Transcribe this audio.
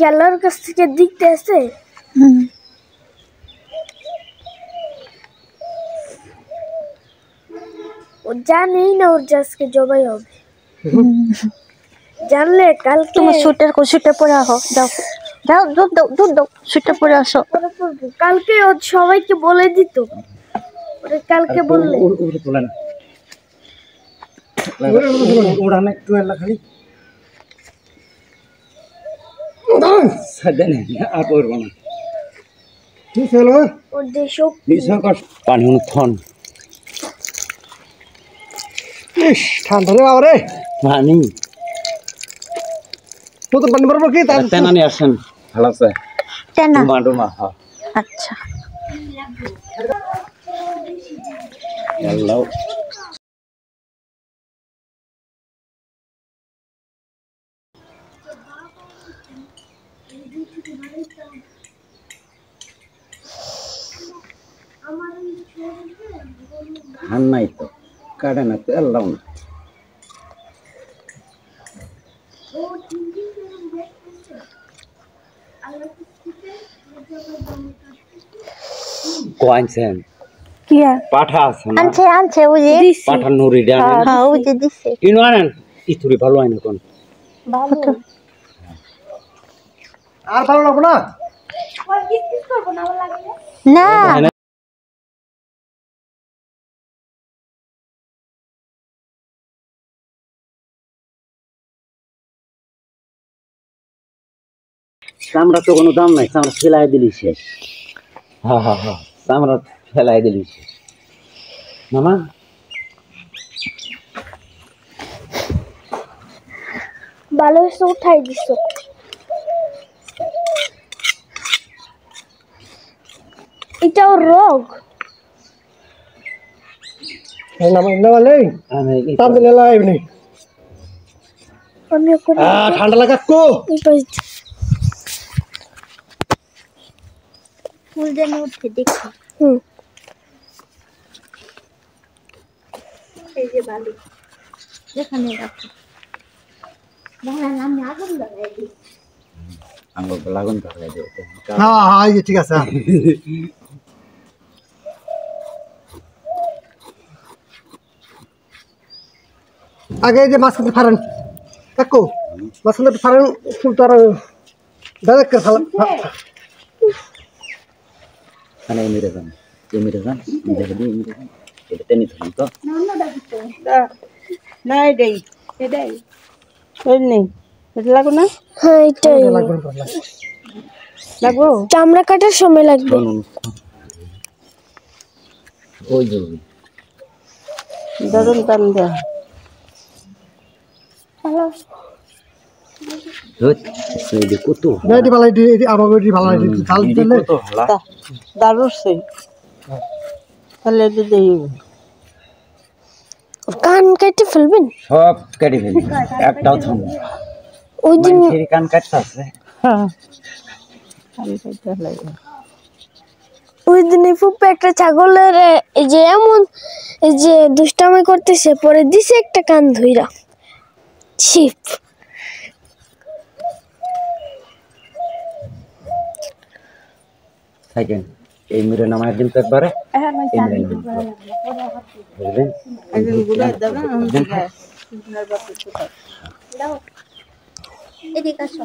কি আল্লাহর কাছ থেকে দিতে আছে? ও জানেই না ওর আজকে জবাই হবে। জানলে কালকে তোমার সুইটার পরে আসো, যাও যাও, দুধ দাও, সুইটার পরে আসো। কালকে ও সবাইকে বলে দিত, ওরে কালকে বললে একটু এলা খালি আর করবো না। ওর দেশক পানি থন ঠান্ডা রে বাবা রে পানি তো পানি পারবো কি তার তেনা নিয়ে আসেন। ভালো আছে তেনা ডুমা হ্যাঁ আচ্ছা হ্যালো নাই তো কাটে না তো এলাও না কোয়াইছেন কি পাঠা আছে না আনছে ওই যে পাঠা নুরি ডান হ্যাঁ ওই যে দিছে ইনো আনেন ইতুরি ভালো আইন কোন ভালো আর ভালো লাগবে না ওই কিস করব না ভালো লাগে না চামড়া তো কোনো দাম নাই চামড়া ফেলাই দিলি শেষ হ্যাঁ হ্যাঁ হ্যাঁ চামড়া ফেলাই দিলি শেষ মামা ভালো হয়েছে উঠাই দিছো। এটাও রোগ ঠান্ডা লাগাকো ফুল যেন উঠে দেখি এই যে বালি এখানে রাখো আমি আগুন লাগাই দিই আঙ্গুল লাগুন লাগাই দিও হ্যাঁ হ্যাঁ এই ঠিক আছে আগে যে মাছ খেতে পারেন কাকু মাছ খেতে পারেন ফুল তো আর ডাইরেক্ট মানে এমিরে যান দেখে দিই এমিরে যান এটা টেনে ধরুন তো না এটাই ওই নেই এটা লাগো না হ্যাঁ এটাই লাগবো চামড়া কাটার সময় লাগবে। ওই জরুরি দারুন টান দেয়া কত নাইটি ভালো আমার বেটি ভালো ঝাল দিলে দারুন সেই তাহলে এটা দেই কান কেটে ফেলবেন সব কেটে ফেলি একটাও থামো ওই দিন কান কাটতে আছে হ্যাঁ আমি কইতে লাগে ওই দিন ফুপে একটা ছাগলের এই যে এমন এই যে দুষ্টামি করতেছে পরে দিছে একটা কান ধইরা ছিপ থাকেন এই মিরে নামায় দিন তো একবারে বুঝলেন একদিন গুলাই দাও না এদিকে আসো